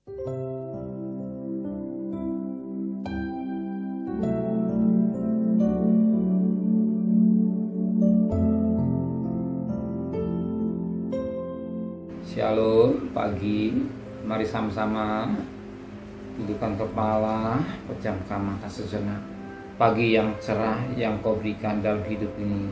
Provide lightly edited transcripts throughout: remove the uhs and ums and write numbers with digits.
Shalom, pagi. Mari sama-sama dudukkan kepala, pejamkan mata sejenak. Pagi yang cerah yang Kau berikan dalam hidup ini,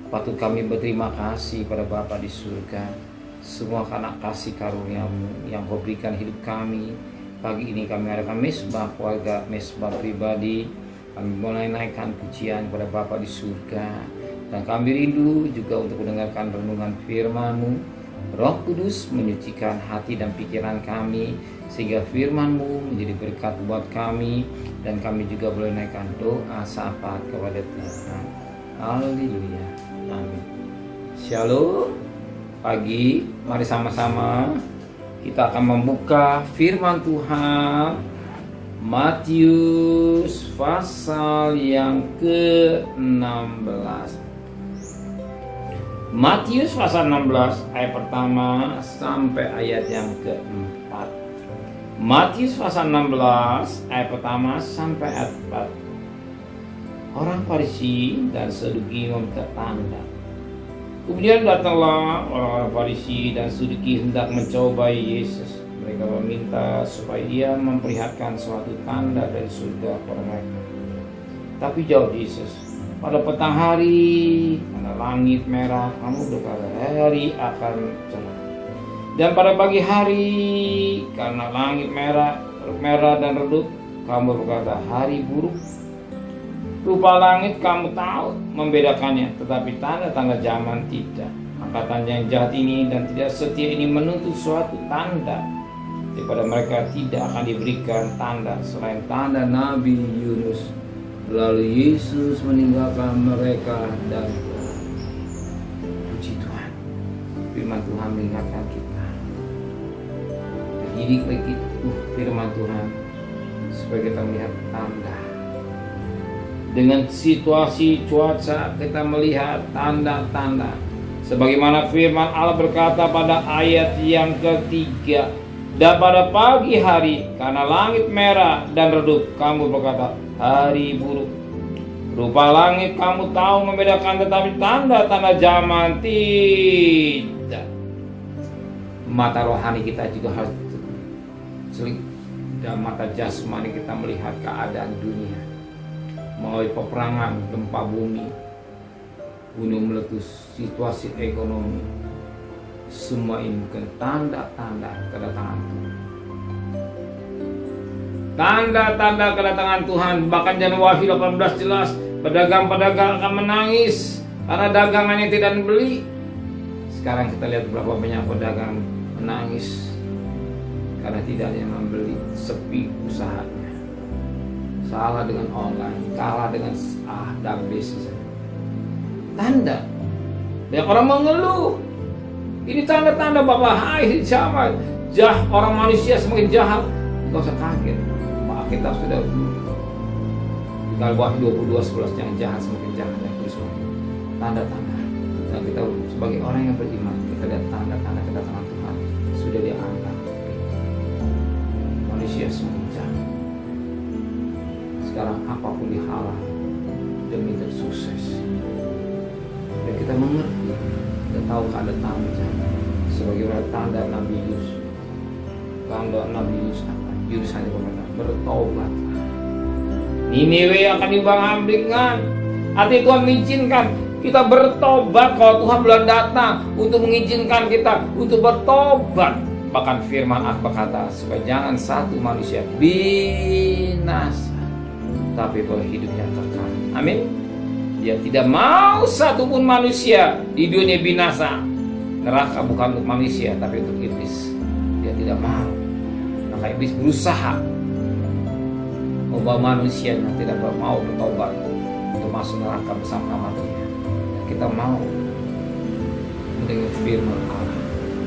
patut kami berterima kasih pada Bapa di surga, semua karena kasih karunia-Mu yang Kau berikan hidup kami. Pagi ini kami adakan mesbah keluarga, mesbah pribadi. Kami mulai naikkan pujian kepada Bapa di surga, dan kami rindu juga untuk mendengarkan renungan firman-Mu. Roh Kudus menyucikan hati dan pikiran kami, sehingga firman-Mu menjadi berkat buat kami, dan kami juga boleh naikkan doa syafaat kepada Tuhan. Haleluya, amin. Shalom, pagi, mari sama-sama kita akan membuka firman Tuhan Matius pasal yang ke-16. Matius pasal 16 ayat pertama sampai ayat yang keempat. Matius pasal 16 ayat pertama sampai ayat 4. Orang Farisi dan Saduki meminta tanda. Kemudian datanglah orang-orang Farisi dan Saduki hendak mencobai Yesus. Mereka meminta supaya Dia memperlihatkan suatu tanda dari surga kepada mereka. Tapi jawab Yesus, pada petang hari, karena langit merah, kamu berkata hari akan cerah. Dan pada pagi hari, karena langit merah dan redup, kamu berkata hari buruk. Rupa langit kamu tahu membedakannya, tetapi tanda-tanda zaman tidak. Angkatan yang jahat ini dan tidak setia ini menuntut suatu tanda, daripada mereka tidak akan diberikan tanda selain tanda Nabi Yunus. Lalu Yesus meninggalkan mereka dan pulang. Puji Tuhan, firman Tuhan mengingatkan kita. Didik lagi firman Tuhan supaya kita melihat tanda. Dengan situasi cuaca kita melihat tanda-tanda. Sebagaimana firman Allah berkata pada ayat yang ketiga, dan pada pagi hari karena langit merah dan redup, kamu berkata hari buruk. Rupa langit kamu tahu membedakan, tetapi tanda-tanda zaman tidak. Mata rohani kita juga harus selik, dan mata jasmani kita melihat keadaan dunia melalui peperangan, gempa bumi, gunung meletus, situasi ekonomi. Semua ini bukan tanda-tanda kedatangan Tuhan. Tanda-tanda kedatangan Tuhan. Bahkan dalam Wahyu 18 jelas, pedagang-pedagang akan menangis karena dagangannya tidak dibeli. Sekarang kita lihat berapa banyak pedagang menangis karena tidak ada yang membeli, sepi usahanya. Salah dengan online, kalah dengan dan bisnis. Tanda. Banyak orang mengeluh. Ini tanda-tanda bahwa akhir zaman, orang manusia semakin jahat. Gak usah kaget. Kita sudah di Wahyu 22:11 yang jahat semakin jahat, yang terus tanda-tanda. Dan kita sebagai orang yang beriman, kita lihat tanda-tanda kedatangan Tuhan sudah diangkat. Manusia semakin jahat. Sekarang apapun dihalang demi tersukses. Dan kita mengerti, kita tahu ada tanda sebagaimana tanda Nabi Yunus. Tanda Nabi Yunus apa? Yunus hanya berkata, bertobat. Niniwe akan dibangkitkan. Artinya Tuhan mengizinkan kita bertobat. Kalau Tuhan belum datang untuk mengizinkan kita untuk bertobat. Bahkan firman Allah berkata, supaya jangan satu manusia binasa, tapi bahwa hidupnya kekal. Amin. Dia tidak mau satupun manusia di dunia binasa. Neraka bukan untuk manusia, tapi untuk iblis. Dia tidak mau. Maka iblis berusaha membawa manusia yang tidak mau bertobat untuk masuk neraka bersama dia. Kita mau mendengar firman Allah,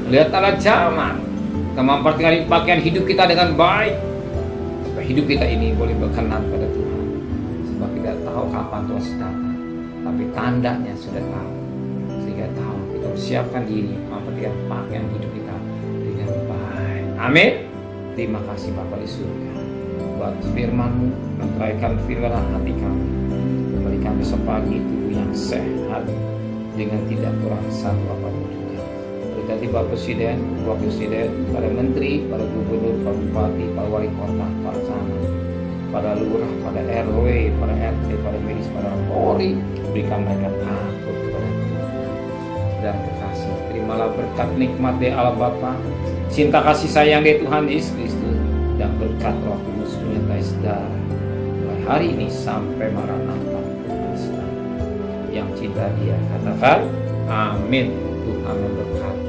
melihat tanda zaman, kita memperhatikan pakaian hidup kita dengan baik, supaya hidup kita ini boleh berkenan pada Tuhan. Sebab kita tahu kapan Tuhan sedang, tapi tandanya sudah tahu, sehingga tahu kita persiapkan diri memperhatikan pakaian hidup kita dengan baik. Amin. Terima kasih Bapa di surga buat firman-Mu, menteraikan firman hati kami. Berikan besok pagi tubuh yang sehat dengan tidak kurang satu apapun juga. Berkati Bapak Presiden, Wakil Presiden, para Menteri, para Gubernur, para Bupati, para Wali Kota, para camat, para Lurah, pada RW, para RT, para medis, para Polri. Berikan mereka takut kepada Tuhan dan kekasih. Terimalah berkat nikmat dari Allah Bapa, cinta kasih sayang dari Tuhan Yesus Kristus, dan berkat Roh Kudus menyertai saudara mulai hari ini sampai Maranatha Tuhan. Yang cinta Dia katakan amin. Tuhan memberkati.